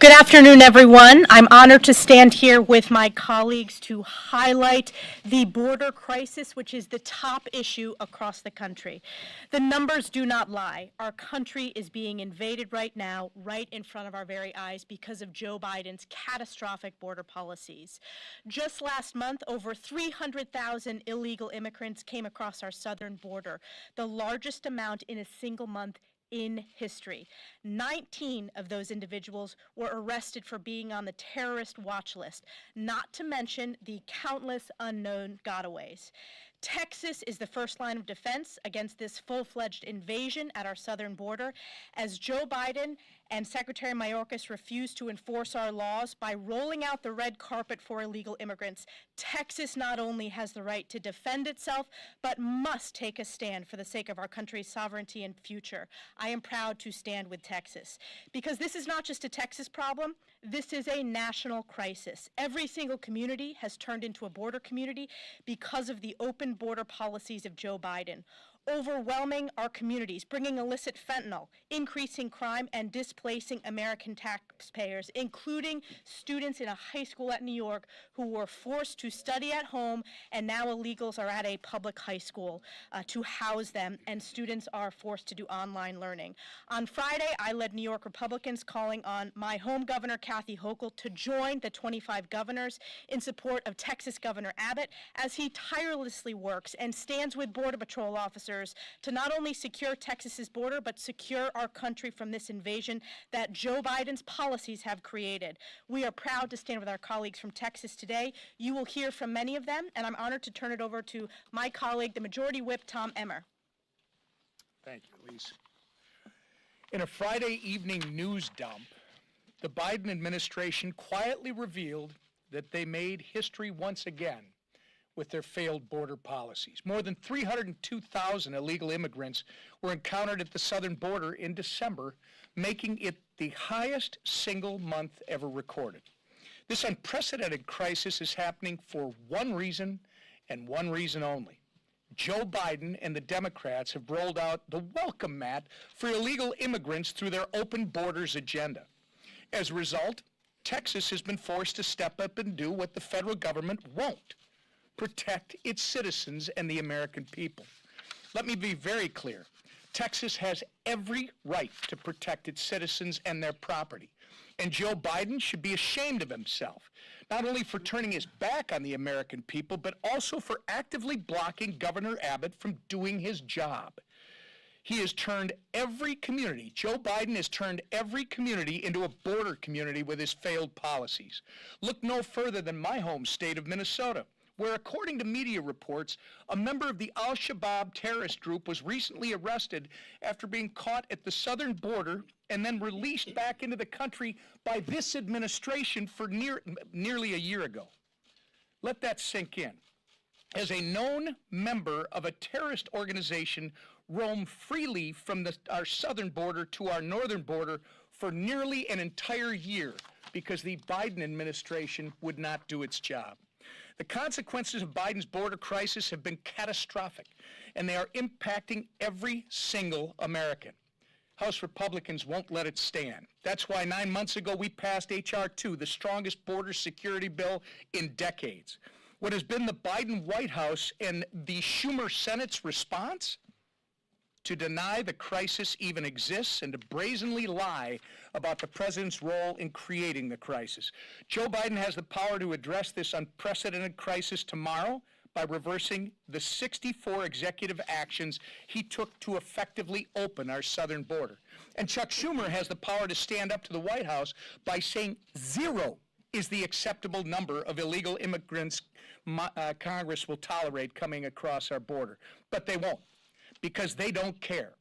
Good afternoon, everyone. I'm honored to stand here with my colleagues to highlight the border crisis, which is the top issue across the country. The numbers do not lie. Our country is being invaded right now, right in front of our very eyes, because of Joe Biden's catastrophic border policies. Just last month, over 300,000 illegal immigrants came across our southern border, the largest amount in a single month in history. 19 of those individuals were arrested for being on the terrorist watch list, not to mention the countless unknown gotaways. Texas is the first line of defense against this full-fledged invasion at our southern border, as Joe Biden and Secretary Mayorkas refuse to enforce our laws by rolling out the red carpet for illegal immigrants. Texas not only has the right to defend itself, but must take a stand for the sake of our country's sovereignty and future. I am proud to stand with Texas, because this is not just a Texas problem, this is a national crisis. Every single community has turned into a border community because of the open border policies of Joe Biden, overwhelming our communities, bringing illicit fentanyl, increasing crime, and displacing American taxpayers, including students in a high school at New York who were forced to study at home, and now illegals are at a public high school to house them, and students are forced to do online learning. On Friday, I led New York Republicans calling on my home governor, Kathy Hochul, to join the 25 governors in support of Texas Governor Abbott as he tirelessly works and stands with Border Patrol officers to not only secure Texas's border, but secure our country from this invasion that Joe Biden's policies have created. We are proud to stand with our colleagues from Texas today. You will hear from many of them, and I'm honored to turn it over to my colleague, the Majority Whip, Tom Emmer. Thank you, Elise. In a Friday evening news dump, the Biden administration quietly revealed that they made history once again with their failed border policies. More than 302,000 illegal immigrants were encountered at the southern border in December, making it the highest single month ever recorded. This unprecedented crisis is happening for one reason and one reason only. Joe Biden and the Democrats have rolled out the welcome mat for illegal immigrants through their open borders agenda. As a result, Texas has been forced to step up and do what the federal government won't: protect its citizens and the American people. Let me be very clear. Texas has every right to protect its citizens and their property. And Joe Biden should be ashamed of himself, not only for turning his back on the American people, but also for actively blocking Governor Abbott from doing his job. He has turned every community, Joe Biden has turned every community into a border community with his failed policies. Look no further than my home state of Minnesota, where, according to media reports, a member of the Al-Shabaab terrorist group was recently arrested after being caught at the southern border and then released back into the country by this administration for nearly a year ago. Let that sink in. As a known member of a terrorist organization, roam freely from our southern border to our northern border for nearly an entire year because the Biden administration would not do its job. The consequences of Biden's border crisis have been catastrophic, and they are impacting every single American. House Republicans won't let it stand. That's why 9 months ago we passed H.R. 2, the strongest border security bill in decades. What has been the Biden White House and the Schumer Senate's response? To deny the crisis even exists and to brazenly lie about the president's role in creating the crisis. Joe Biden has the power to address this unprecedented crisis tomorrow by reversing the 64 executive actions he took to effectively open our southern border. And Chuck Schumer has the power to stand up to the White House by saying 0 is the acceptable number of illegal immigrants Congress will tolerate coming across our border. But they won't, because they don't care.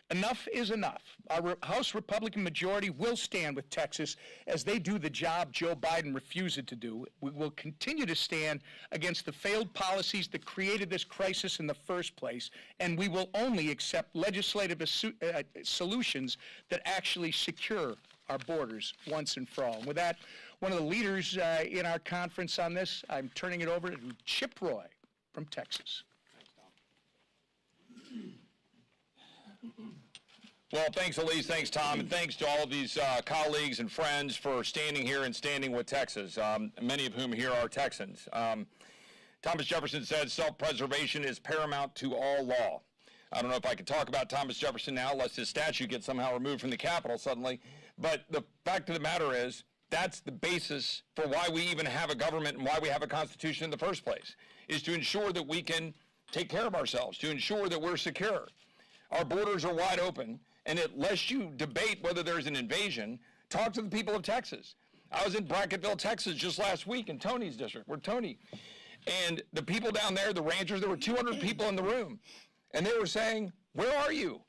Enough is enough. Our House Republican majority will stand with Texas as they do the job Joe Biden refused to do. We will continue to stand against the failed policies that created this crisis in the first place, and we will only accept legislative solutions that actually secure our borders once and for all. And with that, one of the leaders in our conference on this, I'm turning it over to Chip Roy from Texas. Well, thanks, Elise. Thanks, Tom. And thanks to all of these colleagues and friends for standing here and standing with Texas, many of whom here are Texans. Thomas Jefferson said self-preservation is paramount to all law. I don't know if I could talk about Thomas Jefferson now, lest his statue gets somehow removed from the Capitol suddenly. But the fact of the matter is, that's the basis for why we even have a government and why we have a constitution in the first place, is to ensure that we can take care of ourselves, to ensure that we're secure. Our borders are wide open, and unless you debate whether there's an invasion, talk to the people of Texas. I was in Brackettville, Texas just last week in Tony's district, where Tony, and the people down there, the ranchers, there were 200 people in the room, and they were saying, where are you?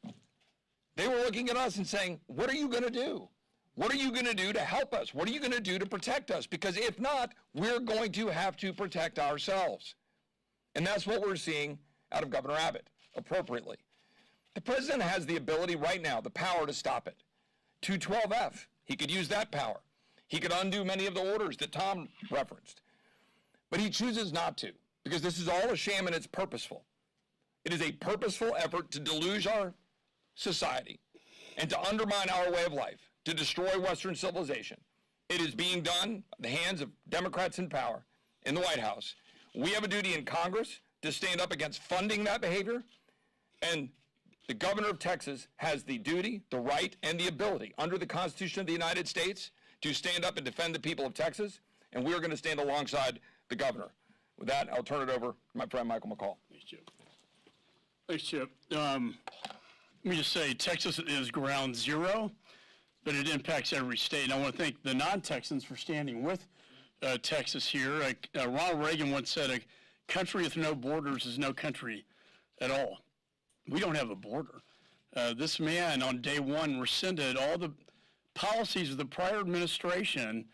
They were looking at us and saying, what are you going to do? What are you going to do to help us? What are you going to do to protect us? Because if not, we're going to have to protect ourselves. And that's what we're seeing out of Governor Abbott, appropriately. The president has the ability right now, the power to stop it. 212F, he could use that power. He could undo many of the orders that Tom referenced. But he chooses not to, because this is all a sham and it's purposeful. It is a purposeful effort to deluge our society and to undermine our way of life, to destroy Western civilization. It is being done at the hands of Democrats in power in the White House. We have a duty in Congress to stand up against funding that behavior, and the governor of Texas has the duty, the right, and the ability under the Constitution of the United States to stand up and defend the people of Texas, and we are going to stand alongside the governor. With that, I'll turn it over to my friend Michael McCall. Thanks, Chip. Thanks, Chip. Let me just say, Texas is ground zero, but it impacts every state. And I want to thank the non-Texans for standing with Texas here. Ronald Reagan once said, a country with no borders is no country at all. We don't have a border. This man on day one rescinded all the policies of the prior administration.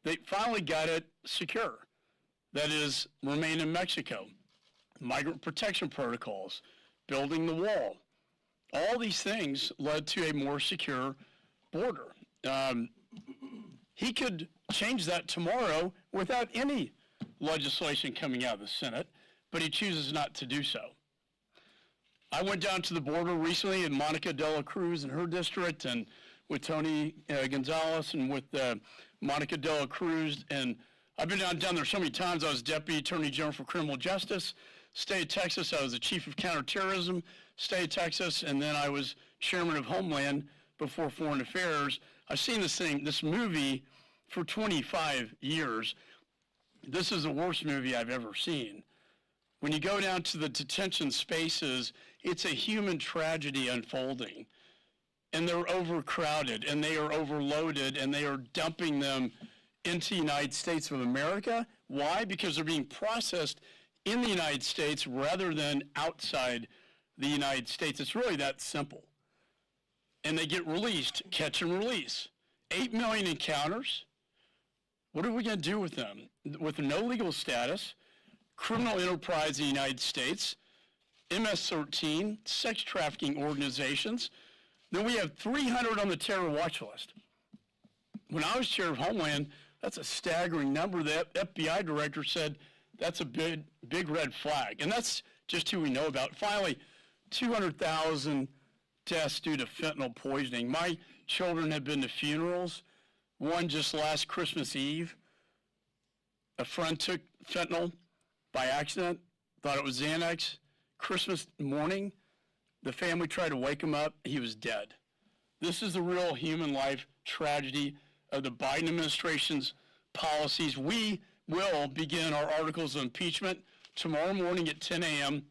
They finally got it secure. That is, remain in Mexico, migrant protection protocols, building the wall. All these things led to a more secure border. He could change that tomorrow without any legislation coming out of the Senate, but he chooses not to do so. I went down to the border recently in Monica de la Cruz in her district, and with Tony Gonzalez and with Monica de la Cruz, and I've been down there so many times. I was Deputy Attorney General for Criminal Justice, state of Texas. I was the Chief of Counterterrorism, state of Texas, and then I was Chairman of Homeland before Foreign Affairs. I've seen this movie for 25 years. This is the worst movie I've ever seen. When you go down to the detention spaces, it's a human tragedy unfolding. And they're overcrowded, and they are overloaded, and they are dumping them into the United States of America. Why? Because they're being processed in the United States rather than outside the United States. It's really that simple. And they get released, catch and release. 8 million encounters. What are we going to do with them? With no legal status, criminal enterprise in the United States, MS-13, sex trafficking organizations. Then we have 300 on the terror watch list. When I was chair of Homeland, that's a staggering number. The FBI director said that's a big red flag. And that's just who we know about. Finally, 200,000 deaths due to fentanyl poisoning. My children have been to funerals. One just last Christmas Eve. A friend took fentanyl by accident, thought it was Xanax. Christmas morning, the family tried to wake him up. He was dead. This is the real human life tragedy of the Biden administration's policies. We will begin our articles of impeachment tomorrow morning at 10 a.m.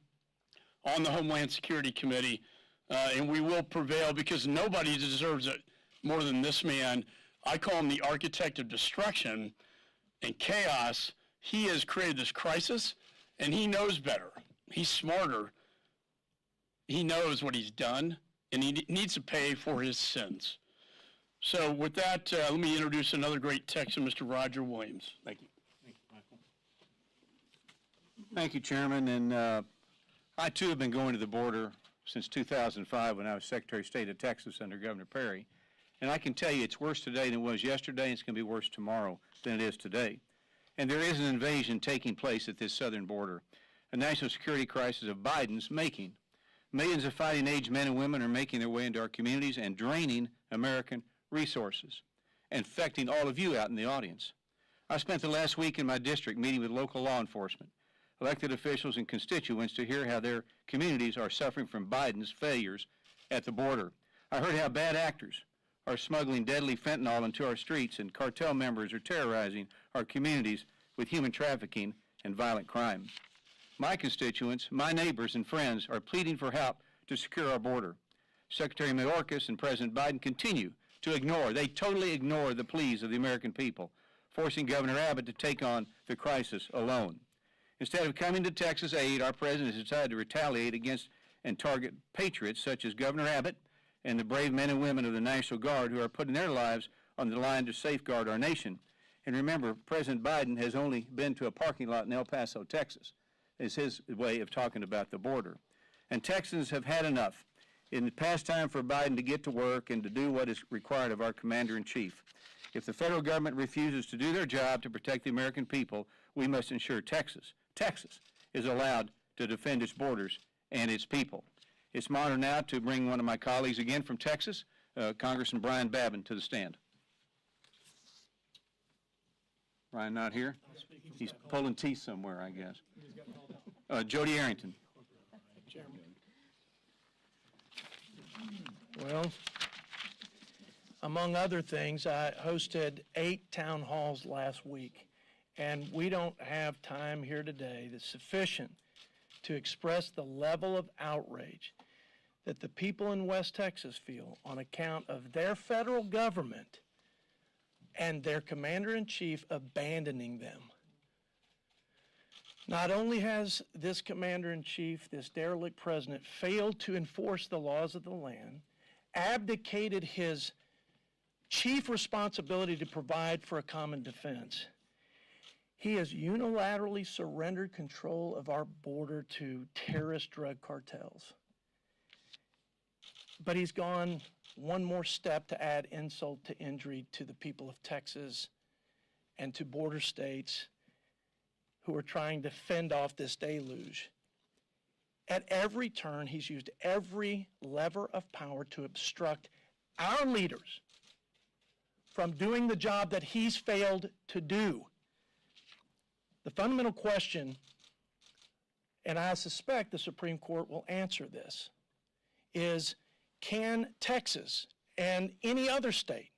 on the Homeland Security Committee, and we will prevail because nobody deserves it more than this man. I call him the architect of destruction and chaos. He has created this crisis, and he knows better. He's smarter. He knows what he's done, and he needs to pay for his sins. So with that, let me introduce another great Texan, Mr. Roger Williams. Thank you. Thank you, Michael. Thank you, Chairman. And I, too, have been going to the border since 2005 when I was Secretary of State of Texas under Governor Perry. And I can tell you it's worse today than it was yesterday, and it's going to be worse tomorrow than it is today. And there is an invasion taking place at this southern border, a national security crisis of Biden's making. Millions of fighting-age men and women are making their way into our communities and draining American resources, infecting all of you out in the audience. I spent the last week in my district meeting with local law enforcement, elected officials, and constituents to hear how their communities are suffering from Biden's failures at the border. I heard how bad actors are smuggling deadly fentanyl into our streets and cartel members are terrorizing our communities with human trafficking and violent crime. My constituents, my neighbors and friends are pleading for help to secure our border. Secretary Mayorkas and President Biden continue to ignore, they totally ignore the pleas of the American people, forcing Governor Abbott to take on the crisis alone. Instead of coming to Texas aid, our president has decided to retaliate against and target patriots such as Governor Abbott and the brave men and women of the National Guard who are putting their lives on the line to safeguard our nation. And remember, President Biden has only been to a parking lot in El Paso, Texas. Is his way of talking about the border. And Texans have had enough. In the past time for Biden to get to work and to do what is required of our commander-in-chief. If the federal government refuses to do their job to protect the American people, we must ensure Texas is allowed to defend its borders and its people. It's my honor now to bring one of my colleagues again from Texas, Congressman Brian Babin, to the stand. Brian not here? He's pulling teeth somewhere, I guess. Jody Arrington. Well, among other things, I hosted 8 town halls last week, and we don't have time here today that's sufficient to express the level of outrage that the people in West Texas feel on account of their federal government and their commander-in-chief abandoning them. Not only has this commander-in-chief, this derelict president, failed to enforce the laws of the land, abdicated his chief responsibility to provide for a common defense, he has unilaterally surrendered control of our border to terrorist drug cartels. But he's gone one more step to add insult to injury to the people of Texas and to border states who are trying to fend off this deluge. At every turn, he's used every lever of power to obstruct our leaders from doing the job that he's failed to do. The fundamental question, and I suspect the Supreme Court will answer this, is can Texas and any other state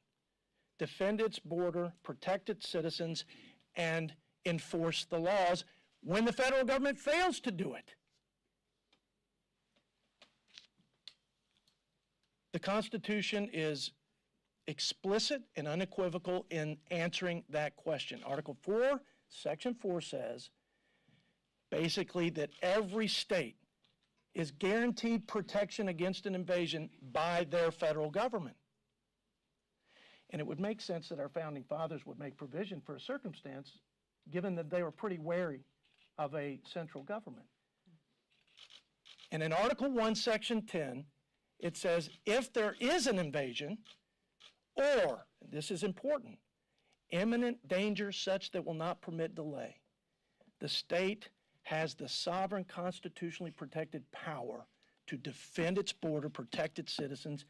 defend its border, protect its citizens, and enforce the laws when the federal government fails to do it? The Constitution is explicit and unequivocal in answering that question. Article 4, Section 4 says basically that every state is guaranteed protection against an invasion by their federal government. And it would make sense that our founding fathers would make provision for a circumstance given that they were pretty wary of a central government. And in Article 1, Section 10, it says if there is an invasion or, and this is important, imminent danger such that will not permit delay, the state has the sovereign constitutionally protected power to defend its border, protect its citizens,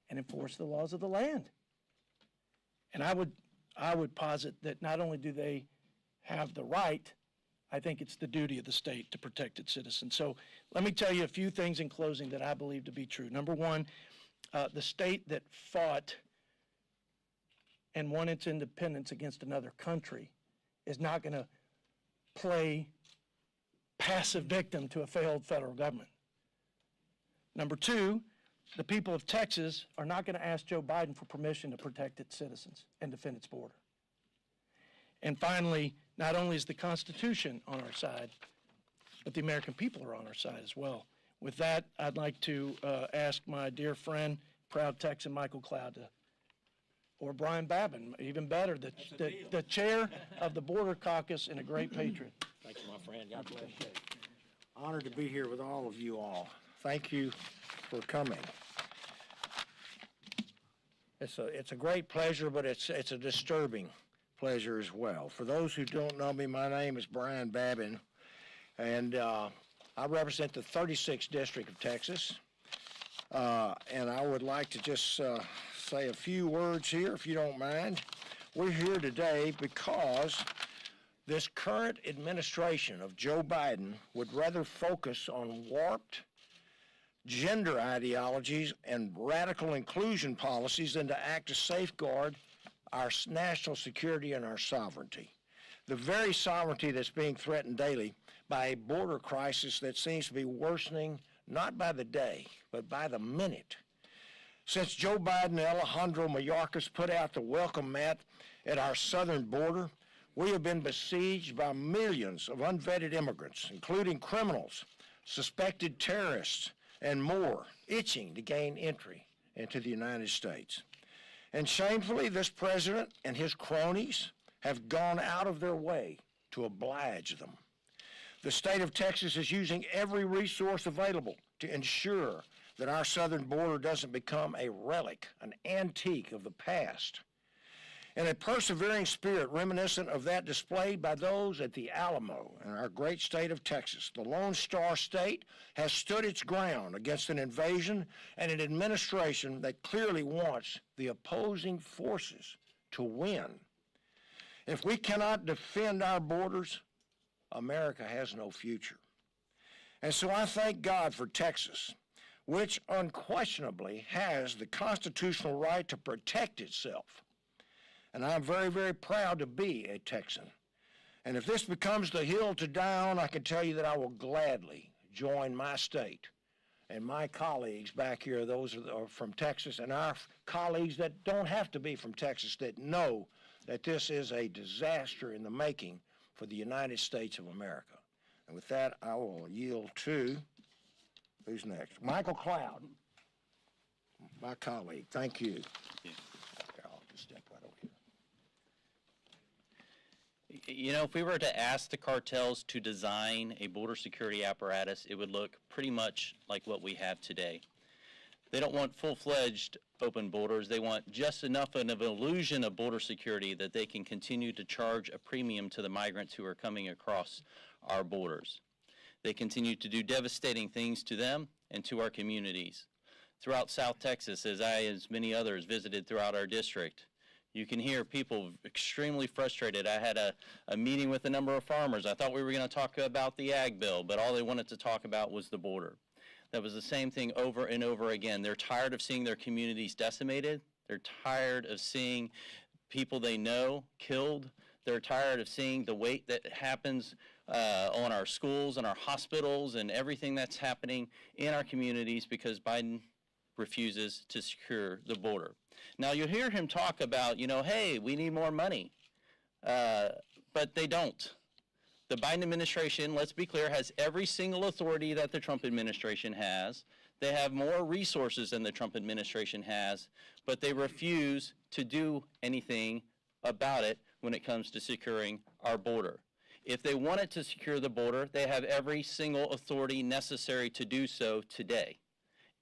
and enforce the laws of the land. And I would posit that not only do they have the right, I think it's the duty of the state to protect its citizens. So let me tell you a few things in closing that I believe to be true. Number one, the state that fought and won its independence against another country is not going to play passive victim to a failed federal government. Number two, the people of Texas are not going to ask Joe Biden for permission to protect its citizens and defend its border. And finally, not only is the Constitution on our side, but the American people are on our side as well. With that, I'd like to ask my dear friend, proud Texan Michael Cloud, or Brian Babin, even better, the chair of the Border Caucus and a great patriot. Thank you, my friend. God bless you. Honored to be here with all of you all. Thank you for coming. It's a great pleasure, but it's a disturbing pleasure as well. For those who don't know me, my name is Brian Babin, and I represent the 36th District of Texas, and I would like to just say a few words here, if you don't mind. We're here today because this current administration of Joe Biden would rather focus on warped gender ideologies and radical inclusion policies than to act to safeguard our national security and our sovereignty. The very sovereignty that's being threatened daily by a border crisis that seems to be worsening not by the day, but by the minute. Since Joe Biden and Alejandro Mayorkas put out the welcome mat at our southern border, we have been besieged by millions of unvetted immigrants, including criminals, suspected terrorists, and more, itching to gain entry into the United States. And shamefully, this president and his cronies have gone out of their way to oblige them. The state of Texas is using every resource available to ensure that our southern border doesn't become a relic, an antique of the past. In a persevering spirit reminiscent of that displayed by those at the Alamo in our great state of Texas, the Lone Star State has stood its ground against an invasion and an administration that clearly wants the opposing forces to win. If we cannot defend our borders, America has no future. And so I thank God for Texas, which unquestionably has the constitutional right to protect itself. And I'm very, very proud to be a Texan. And if this becomes the hill to die on, I can tell you that I will gladly join my state and my colleagues back here, those are from Texas, and our colleagues that don't have to be from Texas, that know that this is a disaster in the making for the United States of America. And with that, I will yield to, who's next? Michael Cloud, my colleague. Thank you. I'll just step right over here. You know, if we were to ask the cartels to design a border security apparatus, it would look pretty much like what we have today. They don't want full-fledged open borders. They want just enough of an illusion of border security that they can continue to charge a premium to the migrants who are coming across our borders. They continue to do devastating things to them and to our communities. Throughout South Texas, as many others, visited throughout our district, you can hear people extremely frustrated. I had a meeting with a number of farmers. I thought we were going to talk about the ag bill, but all they wanted to talk about was the border. That was the same thing over and over again. They're tired of seeing their communities decimated. They're tired of seeing people they know killed. They're tired of seeing the weight that happens on our schools and our hospitals and everything that's happening in our communities because Biden refuses to secure the border. Now, you'll hear him talk about, you know, hey, we need more money, but they don't. The Biden administration, let's be clear, has every single authority that the Trump administration has. They have more resources than the Trump administration has, but they refuse to do anything about it when it comes to securing our border. If they wanted to secure the border, they have every single authority necessary to do so today,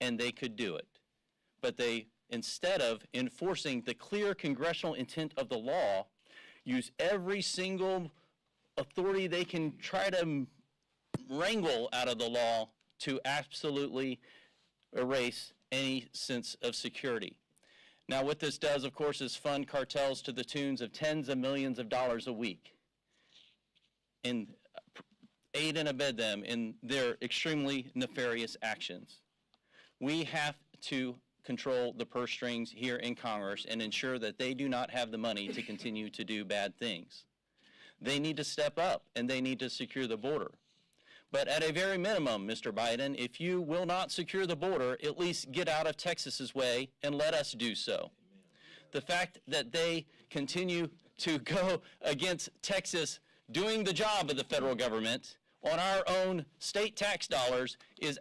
and they could do it. But they, instead of enforcing the clear congressional intent of the law, use every single authority they can try to wrangle out of the law to absolutely erase any sense of security. Now, what this does, of course, is fund cartels to the tunes of tens of millions of dollars a week and aid and abet them in their extremely nefarious actions. We have to control the purse strings here in Congress and ensure that they do not have the money to continue to do bad things. They need to step up and they need to secure the border. But at a very minimum, Mr. Biden, if you will not secure the border, at least get out of Texas's way and let us do so. The fact that they continue to go against Texas doing the job of the federal government on our own state tax dollars is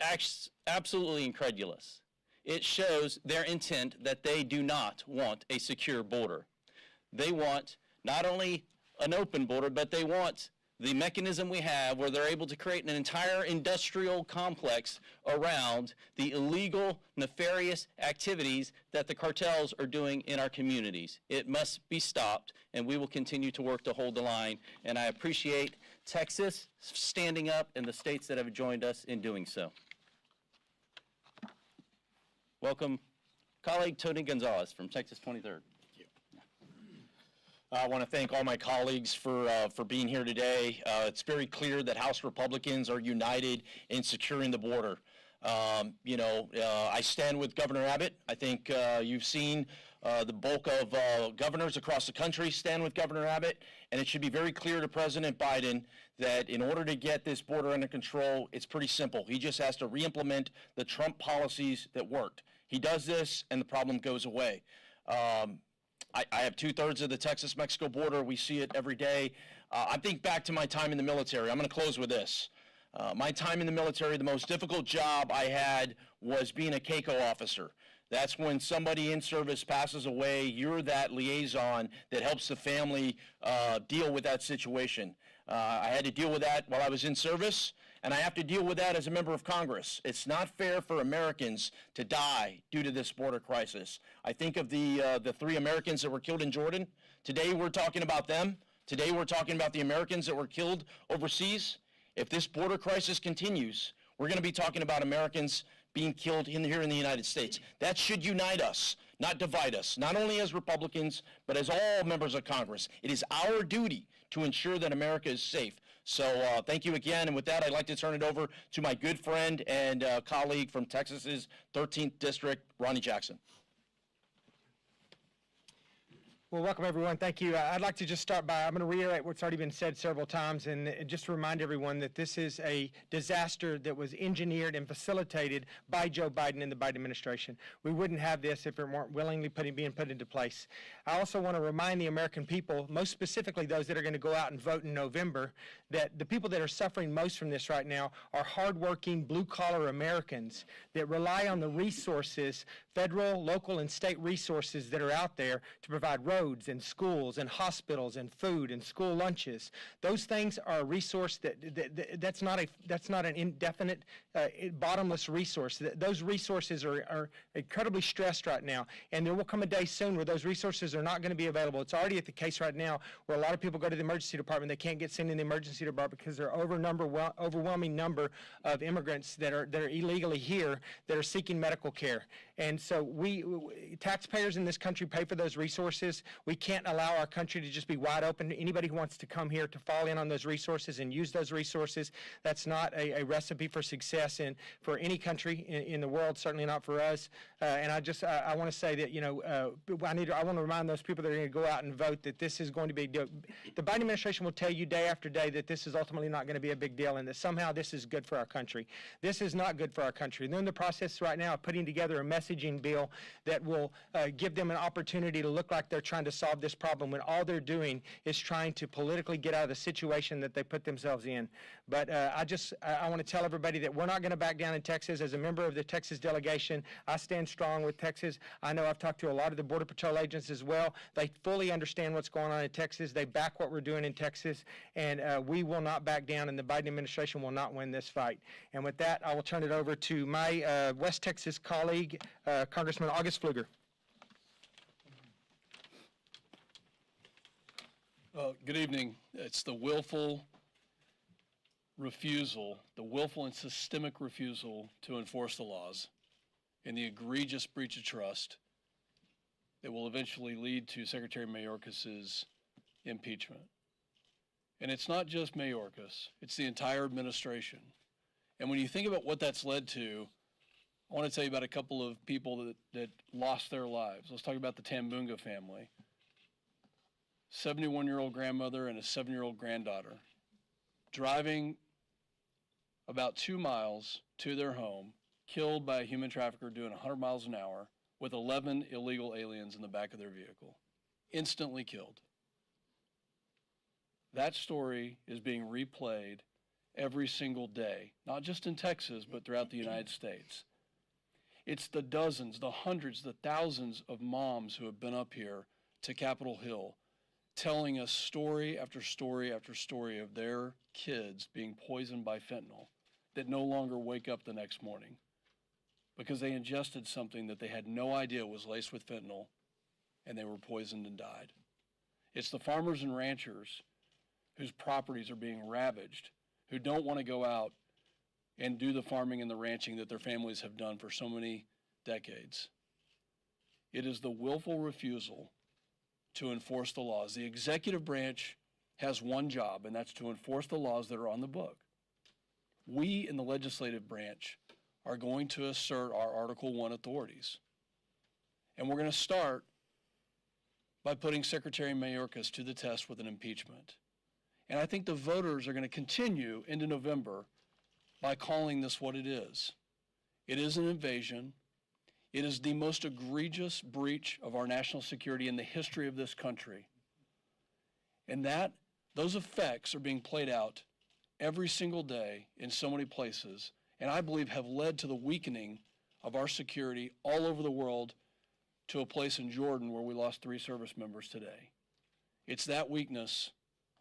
absolutely incredulous. It shows their intent that they do not want a secure border. They want not only an open border, but they want the mechanism we have where they're able to create an entire industrial complex around the illegal, nefarious activities that the cartels are doing in our communities. It must be stopped, and we will continue to work to hold the line. And I appreciate Texas standing up and the states that have joined us in doing so. Welcome, colleague Tony Gonzalez from Texas 23rd. I want to thank all my colleagues for being here today. It's very clear that House Republicans are united in securing the border. I stand with Governor Abbott. I think you've seen the bulk of governors across the country stand with Governor Abbott, and it should be very clear to President Biden that in order to get this border under control, it's pretty simple. He just has to re-implement the Trump policies that worked. He does this, and the problem goes away. I have 2/3 of the Texas-Mexico border. We see it every day. I think back to my time in the military. I'm going to close with this. My time in the military, the most difficult job I had was being a CACO officer. That's when somebody in service passes away. You're that liaison that helps the family deal with that situation. I had to deal with that while I was in service, and I have to deal with that as a member of Congress. It's not fair for Americans to die due to this border crisis. I think of the 3 Americans that were killed in Jordan. Today we're talking about them. Today we're talking about the Americans that were killed overseas. If this border crisis continues, we're going to be talking about Americans being killed here in the United States. That should unite us, not divide us, not only as Republicans, but as all members of Congress. It is our duty to ensure that America is safe. So thank you again, and with that, I'd like to turn it over to my good friend and colleague from Texas's 13th District, Ronnie Jackson. Well, welcome everyone. Thank you. I'd like to just start by, I'm going to reiterate what's already been said several times and just remind everyone that this is a disaster that was engineered and facilitated by Joe Biden and the Biden administration. We wouldn't have this if it weren't willingly being put into place. I also want to remind the American people, most specifically those that are going to go out and vote in November, that the people that are suffering most from this right now are hardworking, blue-collar Americans that rely on the resources, federal, local, and state resources that are out there to provide roads and schools and hospitals and food and school lunches. Those things are a resource that's not an indefinite, bottomless resource. Those resources are incredibly stressed right now, and there will come a day soon where those resources are not going to be available. It's already at the case right now where a lot of people go to the emergency department. They can't get sent in the emergency department because there are overwhelming number of immigrants that are illegally here that are seeking medical care. And so we taxpayers in this country pay for those resources. We can't allow our country to just be wide open to anybody who wants to come here to fall in on those resources and use those resources. That's not a recipe for success for any country in the world, certainly not for us. And I want to say that, I want to remind those people that are going to go out and vote that this is going to be, the Biden administration will tell you day after day that this is ultimately not going to be a big deal and that somehow this is good for our country. This is not good for our country. They're in the process right now of putting together a messaging bill that will give them an opportunity to look like they're trying to solve this problem when all they're doing is trying to politically get out of the situation that they put themselves in. But I want to tell everybody that we're not going to back down in Texas. As a member of the Texas delegation, I stand strong with Texas. I know I've talked to a lot of the Border Patrol agents as well. They fully understand what's going on in Texas. They back what we're doing in Texas, and we will not back down, and the Biden administration will not win this fight. And with that, I will turn it over to my West Texas colleague, Congressman August Pfluger. Good evening. It's the willful and systemic refusal to enforce the laws and the egregious breach of trust that will eventually lead to Secretary Mayorkas's impeachment. And it's not just Mayorkas, it's the entire administration. And when you think about what that's led to, I want to tell you about a couple of people that lost their lives. Let's talk about the Tambunga family. 71-year-old grandmother and a 7-year-old granddaughter driving about 2 miles to their home, killed by a human trafficker doing 100 miles an hour with 11 illegal aliens in the back of their vehicle. Instantly killed. That story is being replayed every single day, not just in Texas, but throughout the United States. It's the dozens, the hundreds, the thousands of moms who have been up here to Capitol Hill telling us story after story after story of their kids being poisoned by fentanyl that no longer wake up the next morning because they ingested something that they had no idea was laced with fentanyl and they were poisoned and died. It's the farmers and ranchers whose properties are being ravaged, who don't want to go out and do the farming and the ranching that their families have done for so many decades. It is the willful refusal to enforce the laws. The executive branch has one job, and that's to enforce the laws that are on the book. We in the legislative branch are going to assert our Article 1 authorities. And we're going to start by putting Secretary Mayorkas to the test with an impeachment. And I think the voters are going to continue into November by calling this what it is. It is an invasion. It is the most egregious breach of our national security in the history of this country. And those effects are being played out every single day in so many places, and I believe have led to the weakening of our security all over the world, to a place in Jordan where we lost 3 service members today. It's that weakness,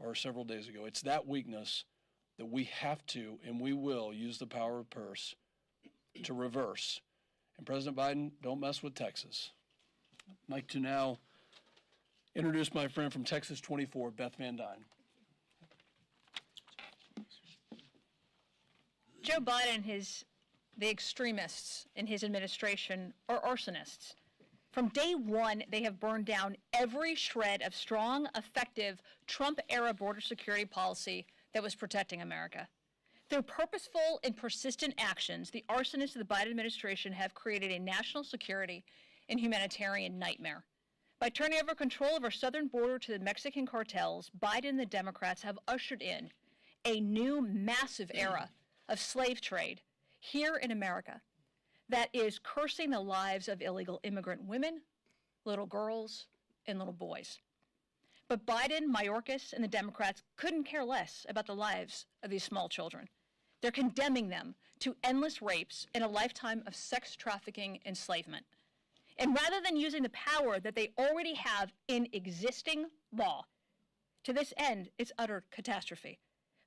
or several days ago, it's that weakness that we have to and we will use the power of purse to reverse. And President Biden, don't mess with Texas. I'd like to now introduce my friend from Texas 24, Beth Van Dyne. Joe Biden and the extremists in his administration are arsonists. From day one, they have burned down every shred of strong, effective Trump-era border security policy that was protecting America. Through purposeful and persistent actions, the arsonists of the Biden administration have created a national security and humanitarian nightmare. By turning over control of our southern border to the Mexican cartels, Biden and the Democrats have ushered in a new massive era of slave trade here in America that is cursing the lives of illegal immigrant women, little girls, and little boys. But Biden, Mayorkas, and the Democrats couldn't care less about the lives of these small children. They're condemning them to endless rapes and a lifetime of sex trafficking enslavement. And rather than using the power that they already have in existing law, to this end, it's utter catastrophe.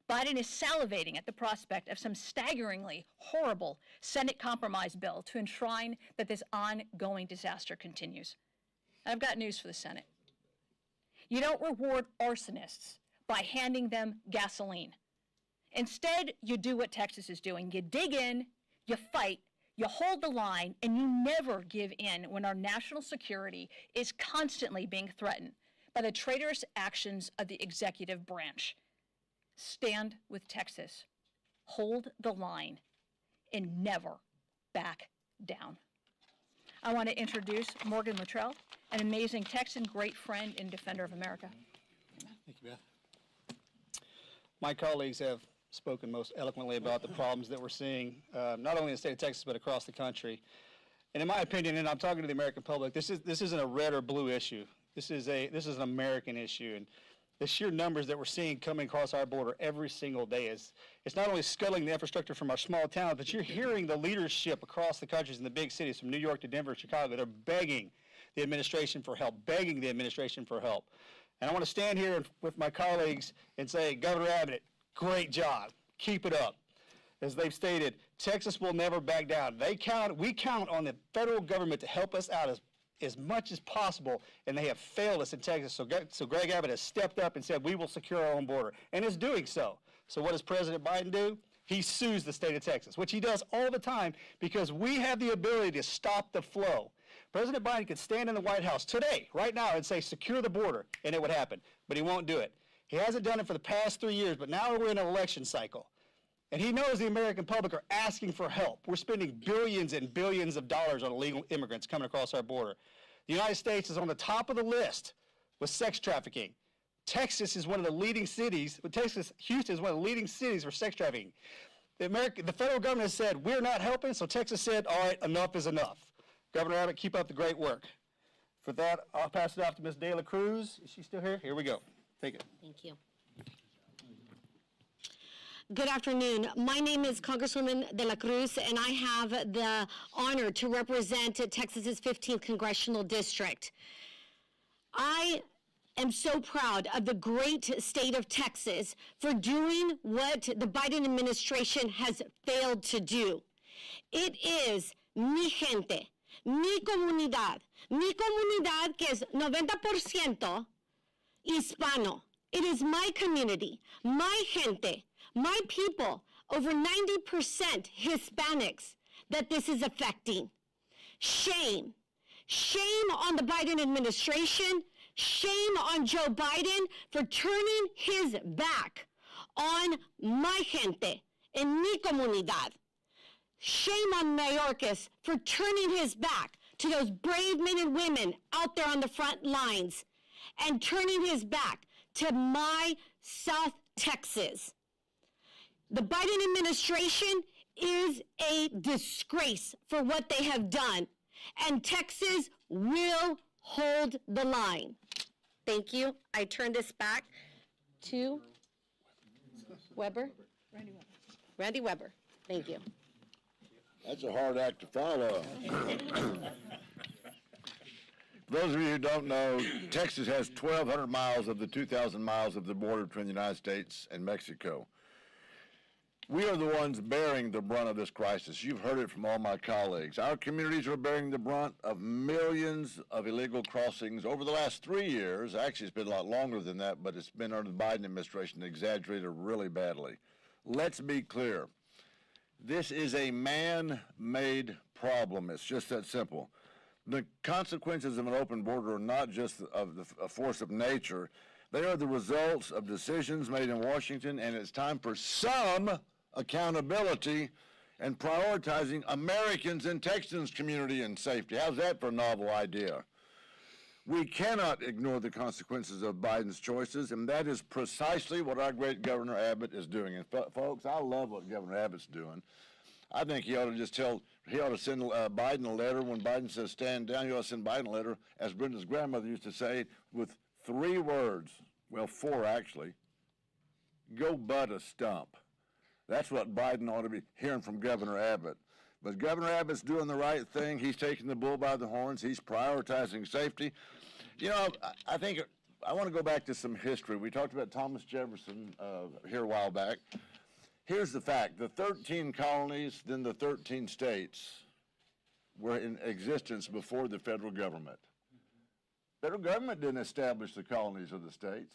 Biden is salivating at the prospect of some staggeringly horrible Senate compromise bill to enshrine that this ongoing disaster continues. And I've got news for the Senate. You don't reward arsonists by handing them gasoline. Instead, you do what Texas is doing. You dig in, you fight, you hold the line, and you never give in when our national security is constantly being threatened by the traitorous actions of the executive branch. Stand with Texas, hold the line, and never back down. I want to introduce Morgan Luttrell, an amazing Texan, great friend and defender of America. Thank you, Beth. My colleagues have spoken most eloquently about the problems that we're seeing, not only in the state of Texas, but across the country. And in my opinion, and I'm talking to the American public, this isn't a red or blue issue. This is an American issue. And the sheer numbers that we're seeing coming across our border every single day it's not only sculling the infrastructure from our small towns, but you're hearing the leadership across the countries in the big cities, from New York to Denver, Chicago. They're begging the administration for help, And I want to stand here with my colleagues and say, Governor Abbott, great job. Keep it up. As they've stated, Texas will never back down. We count on the federal government to help us out as much as possible, and they have failed us in Texas. So Greg Abbott has stepped up and said we will secure our own border, and is doing so. So what does President Biden do? He sues the state of Texas, which he does all the time, because we have the ability to stop the flow. President Biden could stand in the White House today, right now, and say secure the border, and it would happen, but he won't do it. He hasn't done it for the past 3 years, but now we're in an election cycle. And he knows the American public are asking for help. We're spending billions and billions of dollars on illegal immigrants coming across our border. The United States is on the top of the list with sex trafficking. Texas is one of the leading cities, Houston is one of the leading cities for sex trafficking. The federal government has said, we're not helping, so Texas said, all right, enough is enough. Governor Abbott, keep up the great work. For that, I'll pass it off to Ms. De La Cruz. Is she still here? Here we go. Take it. Thank you. Good afternoon. My name is Congresswoman De La Cruz, and I have the honor to represent Texas's 15th Congressional District. I am so proud of the great state of Texas for doing what the Biden administration has failed to do. It is mi gente, mi comunidad que es 90% hispano, It is my community, my gente, my people, over 90% Hispanics, that this is affecting. Shame. Shame on the Biden administration. Shame on Joe Biden for turning his back on my gente, en mi comunidad. Shame on Mayorkas for turning his back to those brave men and women out there on the front lines and turning his back to my South Texas. The Biden administration is a disgrace for what they have done, and Texas will hold the line. Thank you. I turn this back to Weber. Randy Weber. Thank you. That's a hard act to follow. Those of you who don't know, Texas has 1,200 miles of the 2,000 miles of the border between the United States and Mexico. We are the ones bearing the brunt of this crisis. You've heard it from all my colleagues. Our communities are bearing the brunt of millions of illegal crossings over the last 3 years. Actually, it's been a lot longer than that, but it's been under the Biden administration exaggerated really badly. Let's be clear. This is a man-made problem. It's just that simple. The consequences of an open border are not just a force of nature. They are the results of decisions made in Washington, and it's time for some accountability and prioritizing Americans and Texans' community and safety. How's that for a novel idea? We cannot ignore the consequences of Biden's choices, and that is precisely what our great Governor Abbott is doing. And folks, I love what Governor Abbott's doing. I think he ought to just he ought to send Biden a letter when Biden says stand down. He ought to send Biden a letter, as Brenda's grandmother used to say, with 3 words, well, 4 actually, go butt a stump. That's what Biden ought to be hearing from Governor Abbott. But Governor Abbott's doing the right thing. He's taking the bull by the horns. He's prioritizing safety. You know, I think I want to go back to some history. We talked about Thomas Jefferson here a while back. Here's the fact. The 13 colonies, then the 13 states were in existence before the federal government. Federal government didn't establish the colonies or the states.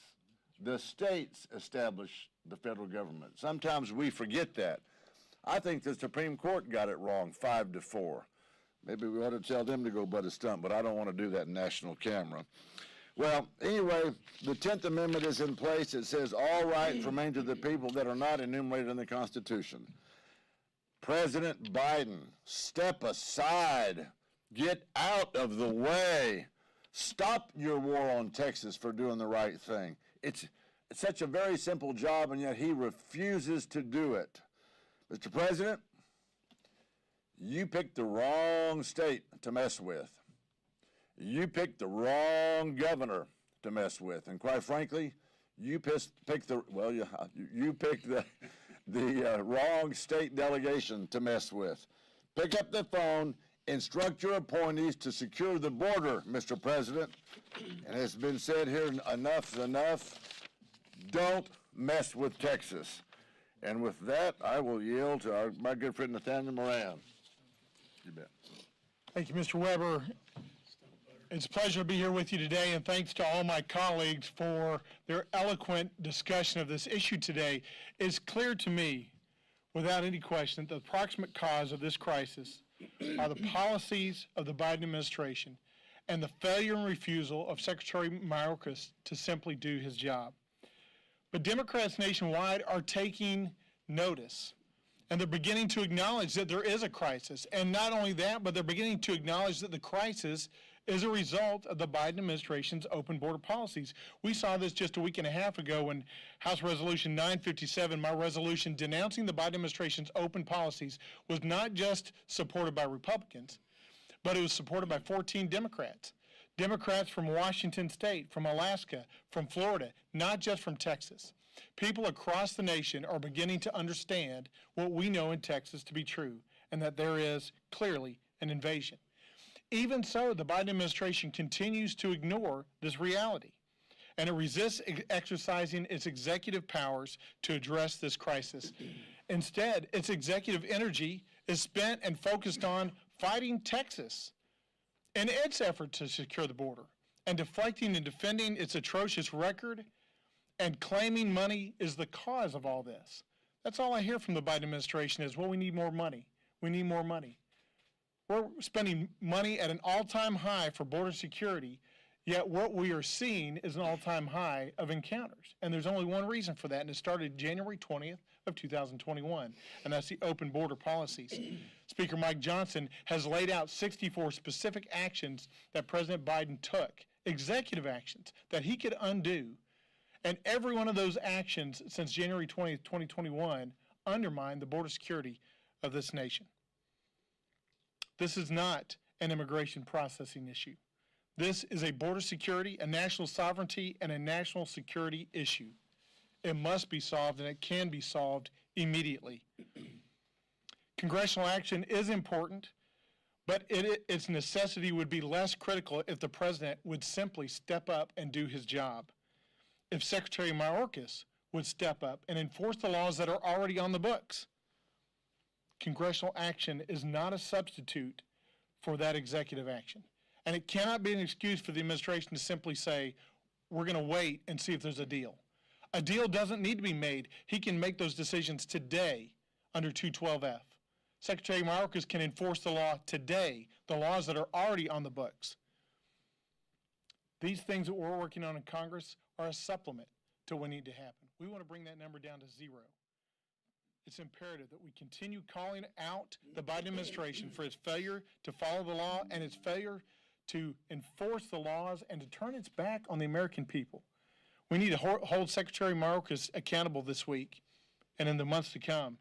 The states established the federal government. Sometimes we forget that. I think the Supreme Court got it wrong, 5-4. Maybe we ought to tell them to go butt a stump, but I don't want to do that in national camera. Well, anyway, the 10th Amendment is in place. It says all rights remain to the people that are not enumerated in the Constitution. President Biden, step aside. Get out of the way. Stop your war on Texas for doing the right thing. It's such a very simple job, and yet he refuses to do it. Mr. President, you picked the wrong state to mess with. You picked the wrong governor to mess with, and quite frankly, you picked the wrong state delegation to mess with. Pick up the phone, instruct your appointees to secure the border, Mr. President. And it's been said here, enough is enough. Don't mess with Texas. And with that, I will yield to my good friend Nathaniel Moran. You bet. Thank you, Mr. Weber. It's a pleasure to be here with you today, and thanks to all my colleagues for their eloquent discussion of this issue today. It's clear to me, without any question, that the proximate cause of this crisis are the policies of the Biden administration and the failure and refusal of Secretary Mayorkas to simply do his job. But Democrats nationwide are taking notice, and they're beginning to acknowledge that there is a crisis. And not only that, but they're beginning to acknowledge that the crisis is a result of the Biden administration's open border policies. We saw this just a week and a half ago when House Resolution 957, my resolution denouncing the Biden administration's open policies, was not just supported by Republicans, but it was supported by 14 Democrats. Democrats from Washington State, from Alaska, from Florida, not just from Texas. People across the nation are beginning to understand what we know in Texas to be true, and that there is clearly an invasion. Even so, the Biden administration continues to ignore this reality, and it resists exercising its executive powers to address this crisis. Instead, its executive energy is spent and focused on fighting Texas in its effort to secure the border and deflecting and defending its atrocious record and claiming money is the cause of all this. That's all I hear from the Biden administration is, well, we need more money. We need more money. We're spending money at an all-time high for border security, yet what we are seeing is an all-time high of encounters. And there's only one reason for that, and it started January 20th of 2021, and that's the open border policies. Speaker Mike Johnson has laid out 64 specific actions that President Biden took, executive actions that he could undo, and every one of those actions since January 20th, 2021 undermined the border security of this nation. This is not an immigration processing issue. This is a border security, a national sovereignty, and a national security issue. It must be solved, and it can be solved immediately. Congressional action is important, but its necessity would be less critical if the president would simply step up and do his job. If Secretary Mayorkas would step up and enforce the laws that are already on the books. Congressional action is not a substitute for that executive action. And it cannot be an excuse for the administration to simply say, we're going to wait and see if there's a deal. A deal doesn't need to be made. He can make those decisions today under 212F. Secretary Mayorkas can enforce the law today, the laws that are already on the books. These things that we're working on in Congress are a supplement to what need to happen. We want to bring that number down to 0. It's imperative that we continue calling out the Biden administration for its failure to follow the law and its failure to enforce the laws and to turn its back on the American people. We need to hold Secretary Mayorkas accountable this week and in the months to come.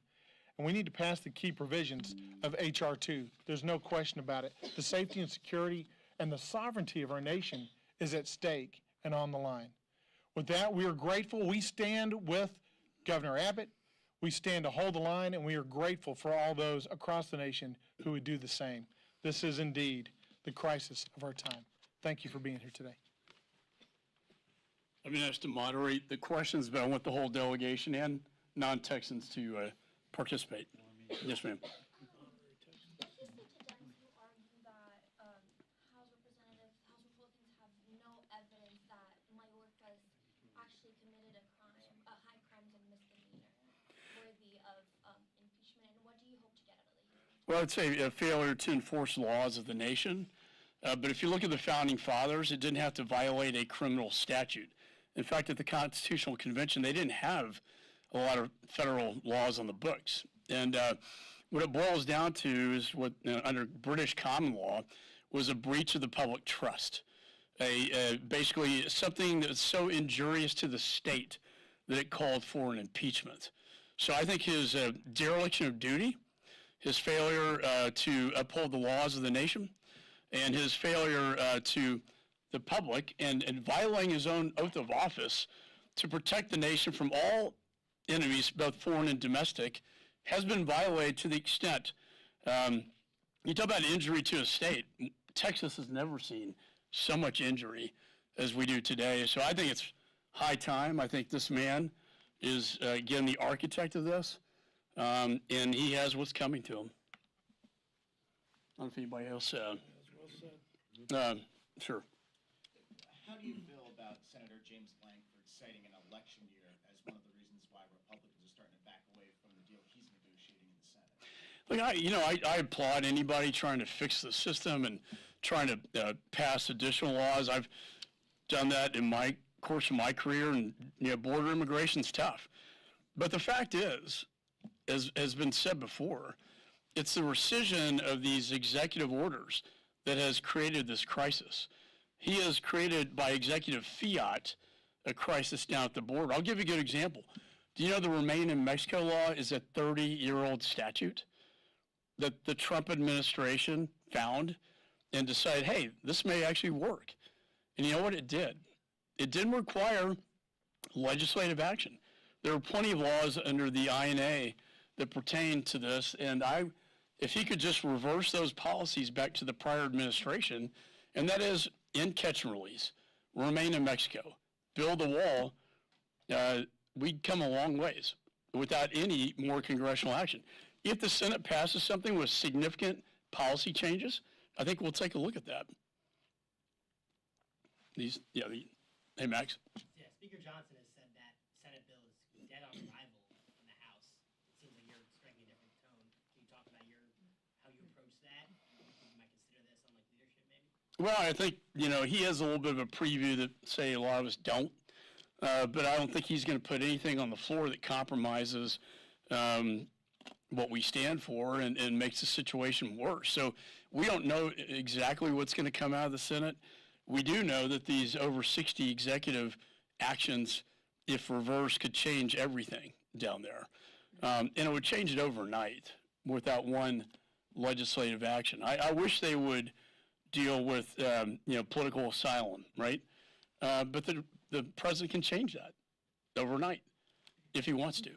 And we need to pass the key provisions of H.R. 2. There's no question about it. The safety and security and the sovereignty of our nation is at stake and on the line. With that, we are grateful. We stand with Governor Abbott. We stand to hold the line, and we are grateful for all those across the nation who would do the same. This is indeed the crisis of our time. Thank you for being here today. I've been asked to moderate the questions, but I want the whole delegation and non-Texans to participate. Yes, ma'am. Well, I'd say a failure to enforce laws of the nation. But if you look at the founding fathers, it didn't have to violate a criminal statute. In fact, at the Constitutional Convention, they didn't have a lot of federal laws on the books. And what it boils down to is what, under British common law, was a breach of the public trust. Basically something that's so injurious to the state that it called for an impeachment. So I think his dereliction of duty, his failure to uphold the laws of the nation, and his failure to the public and violating his own oath of office to protect the nation from all enemies, both foreign and domestic, has been violated to the extent, you talk about injury to a state. Texas has never seen so much injury as we do today. So I think it's high time. I think this man is, again, the architect of this. And he has what's coming to him. I don't know if anybody else. Sure. How do you feel about Senator James Lankford citing an election year as one of the reasons why Republicans are starting to back away from the deal he's negotiating in the Senate? Look, I applaud anybody trying to fix the system and trying to pass additional laws. I've done that in my course of my career, and border immigration's tough. But the fact is, as has been said before, it's the rescission of these executive orders that has created this crisis. He has created, by executive fiat, a crisis down at the border. I'll give you a good example. Do you know the Remain in Mexico law is a 30-year-old statute that the Trump administration found and decided, hey, this may actually work. And you know what it did? It didn't require legislative action. There are plenty of laws under the INA that pertain to this, and if he could just reverse those policies back to the prior administration, and that is in catch and release, remain in Mexico, build a wall, we'd come a long ways without any more congressional action. If the Senate passes something with significant policy changes, I think we'll take a look at that. Hey, Max. Yeah, Speaker Johnson has said that Senate bill is dead on arrival in the House. It seems like you're striking a different tone. Can you talk about how you approach that? You might consider this on like leadership, maybe? Well, I think, he has a little bit of a preview that, say, a lot of us don't. But I don't think he's going to put anything on the floor that compromises what we stand for and makes the situation worse. So we don't know exactly what's going to come out of the Senate. We do know that these over 60 executive actions, if reversed, could change everything down there. And it would change it overnight without one legislative action. I wish they would deal with, political asylum, right? But the president can change that overnight if he wants to.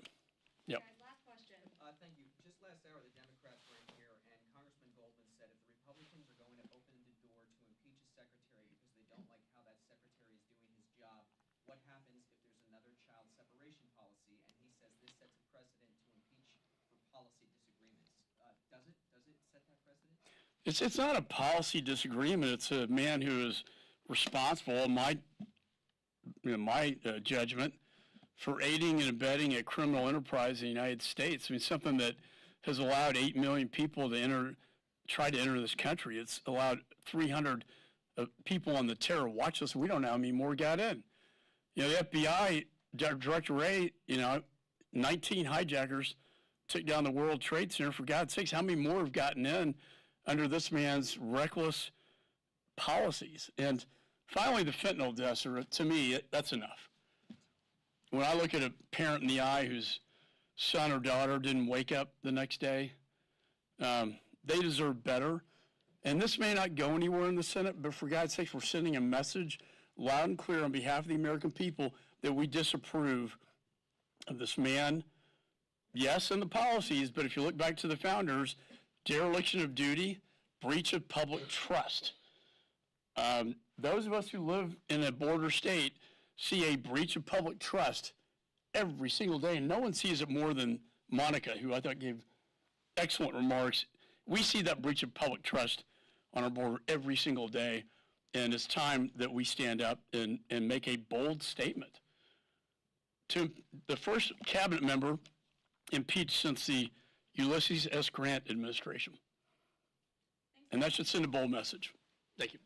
Yep. Last question. Thank you. Just last hour, the Democrats were in here, and Congressman Goldman said if the Republicans are going to open the door to impeach a secretary because they don't like how that secretary is doing his job, what happens if there's another child separation policy? And he says this sets a precedent to impeach for policy disagreements. Does it set that precedent? It's not a policy disagreement. It's a man who is responsible, in my judgment, for aiding and abetting a criminal enterprise in the United States. I mean, something that has allowed 8 million people to try to enter this country. It's allowed 300 people on the terror watch list. We don't know how many more got in. The FBI, Director Ray, 19 hijackers took down the World Trade Center. For God's sakes, how many more have gotten in under this man's reckless policies? And finally, the fentanyl deaths are, to me, that's enough. When I look at a parent in the eye whose son or daughter didn't wake up the next day, they deserve better. And this may not go anywhere in the Senate, but for God's sake, we're sending a message loud and clear on behalf of the American people that we disapprove of this man. Yes, and the policies, but if you look back to the founders, dereliction of duty, breach of public trust. Those of us who live in a border state see a breach of public trust every single day, and no one sees it more than Monica, who I thought gave excellent remarks. We see that breach of public trust on our border every single day, and it's time that we stand up and make a bold statement. To the first cabinet member impeached since the Ulysses S. Grant administration. And that should send a bold message. Thank you.